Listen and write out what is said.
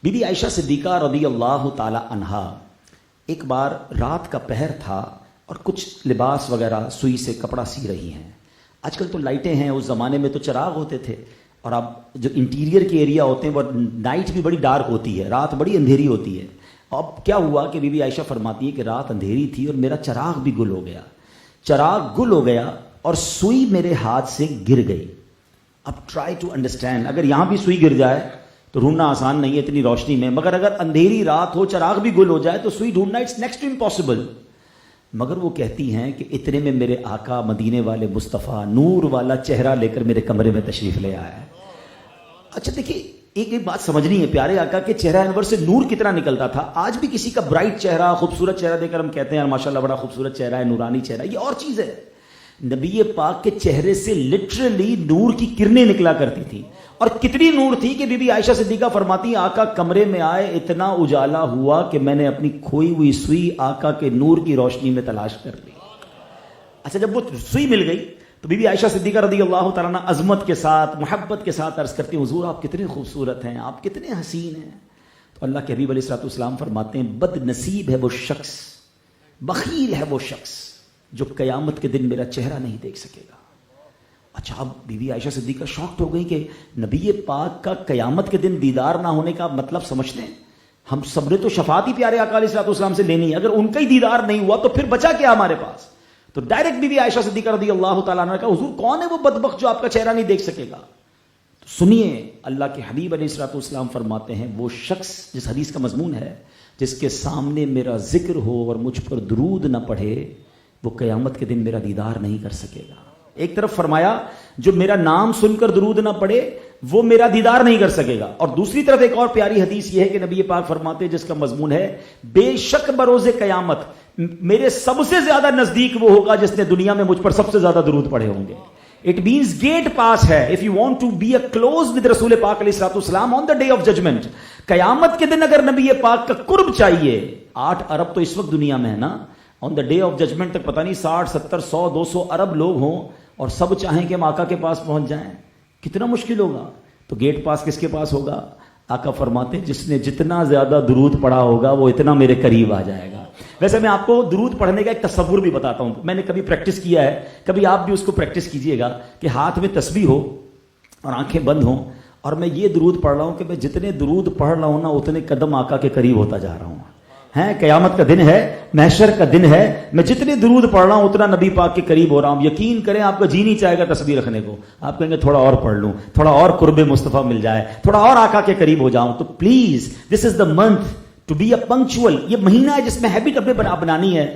Be بی Aisha صدیقہ رضی اللہ تعالی عنہا ایک بار رات کا پہر تھا اور کچھ لباس وغیرہ سوئی سے کپڑا سی رہی ہیں. آج کل تو لائٹیں ہیں، اس زمانے میں تو چراغ ہوتے تھے، اور اب جو انٹیریئر کے ایریا ہوتے ہیں وہ نائٹ بھی بڑی ڈارک ہوتی ہے، رات بڑی اندھیری ہوتی ہے. اب کیا ہوا کہ بی بی عائشہ فرماتی ہے کہ رات اندھیری تھی اور میرا چراغ بھی گل ہو گیا، چراغ گل ہو گیا اور سوئی میرے ہاتھ سے گر گئی. اب ٹرائی ٹو انڈرسٹینڈ، اگر یہاں بھی سوئی گر جائے تو ڈھونڈنا آسان نہیں ہے اتنی روشنی میں، مگر اگر اندھیری رات ہو چراغ بھی گل ہو جائے تو سوئی ڈھونڈنا اٹس نیکسٹ ٹو امپاسبل. مگر وہ کہتی ہیں کہ اتنے میں میرے آقا مدینے والے مصطفیٰ نور والا چہرہ لے کر میرے کمرے میں تشریف لے آیا ہے. اچھا دیکھیے، ایک بات سمجھنی ہے، پیارے آقا کے چہرہ انور سے نور کتنا نکلتا تھا. آج بھی کسی کا برائٹ چہرہ، خوبصورت چہرہ دے کر ہم کہتے ہیں ماشاءاللہ بڑا خوبصورت چہرہ ہے، نورانی چہرہ، یہ اور چیز ہے. نبی پاک کے چہرے سے لٹرلی نور کی کرنیں نکلا کرتی تھی، اور کتنی نور تھی کہ بی بی عائشہ صدیقہ فرماتی آقا کمرے میں آئے، اتنا اجالا ہوا کہ میں نے اپنی کھوئی ہوئی سوئی آقا کے نور کی روشنی میں تلاش کر لی. اچھا جب وہ سوئی مل گئی تو بی بی عائشہ صدیقہ رضی اللہ تعالیٰ عنہ عظمت کے ساتھ، محبت کے ساتھ عرض کرتی ہیں حضور آپ کتنے خوبصورت ہیں، آپ کتنے حسین ہیں. تو اللہ کے حبیب علیہ الصلوۃ والسلام فرماتے ہیں بد نصیب ہے وہ شخص، بخیل ہے وہ شخص جو قیامت کے دن میرا چہرہ نہیں دیکھ سکے گا. اچھا اب بی بی عائشہ صدیقہ شاکڈ ہو گئی کہ نبی پاک کا قیامت کے دن دیدار نہ ہونے کا مطلب سمجھتے ہیں. ہم سب نے تو شفاعت ہی پیارے آقا علیہ الصلوۃ والسلام سے لینی ہے، اگر ان کا ہی دیدار نہیں ہوا تو پھر بچا کیا ہمارے پاس. تو ڈائریکٹ بی بی عائشہ صدیقہ رضی اللہ تعالیٰ عنہ کا حضور کون ہے وہ بدبخت جو آپ کا چہرہ نہیں دیکھ سکے گا. تو سنیے اللہ کے حبیب علیہ الصلوۃ والسلام فرماتے ہیں وہ شخص، جس حدیث کا مضمون ہے، جس کے سامنے میرا ذکر ہو اور مجھ پر درود نہ پڑھے وہ قیامت کے دن میرا دیدار نہیں کر سکے گا. ایک طرف فرمایا جو میرا نام سن کر درود نہ پڑھے وہ میرا دیدار نہیں کر سکے گا، اور دوسری طرف ایک اور پیاری حدیث یہ ہے کہ نبی پاک فرماتے ہیں جس کا مضمون ہے بے شک بروز قیامت میرے سب سے زیادہ نزدیک وہ ہوگا جس نے دنیا میں مجھ پر سب سے زیادہ درود پڑھے ہوں گے. اٹ مینز گیٹ پاس ہے if you want to be a close with رسول پاک علیہ الصلوۃ والسلام on the day of judgment. قیامت کے دن اگر نبی پاک کا قرب چاہیے، 8 ارب تو اس وقت دنیا میں ہے نا، آن دا ڈے آف ججمنٹ تک پتہ نہیں 60 70 100 200 ارب لوگ ہوں اور سب چاہیں کہ ہم آقا کے پاس پہنچ جائیں، کتنا مشکل ہوگا. تو گیٹ پاس کس کے پاس ہوگا؟ آقا فرماتے ہیں جس نے جتنا زیادہ درود پڑھا ہوگا وہ اتنا میرے قریب آ جائے گا. ویسے میں آپ کو درود پڑھنے کا ایک تصور بھی بتاتا ہوں، میں نے کبھی پریکٹس کیا ہے، کبھی آپ بھی اس کو پریکٹس کیجئے گا کہ ہاتھ میں تسبیح ہو اور آنکھیں بند ہوں اور میں یہ درود پڑھ رہا ہوں کہ میں جتنے درود پڑھ رہا ہوں نا اتنے قدم آقا کے قریب ہوتا جا رہا ہوں. ہیں قیامت کا دن ہے، محشر کا دن ہے، میں جتنے درود پڑھ رہا ہوں اتنا نبی پاک کے قریب ہو رہا ہوں. یقین کریں آپ کا جی نہیں چاہے گا تسبیح رکھنے کو، آپ کہیں گے تھوڑا اور پڑھ لوں، تھوڑا اور قرب مصطفیٰ مل جائے، تھوڑا اور آقا کے قریب ہو جاؤں. تو please this is the month to be a punctual. یہ مہینہ ہے جس میں ہیبٹ اپنے بنانی ہے.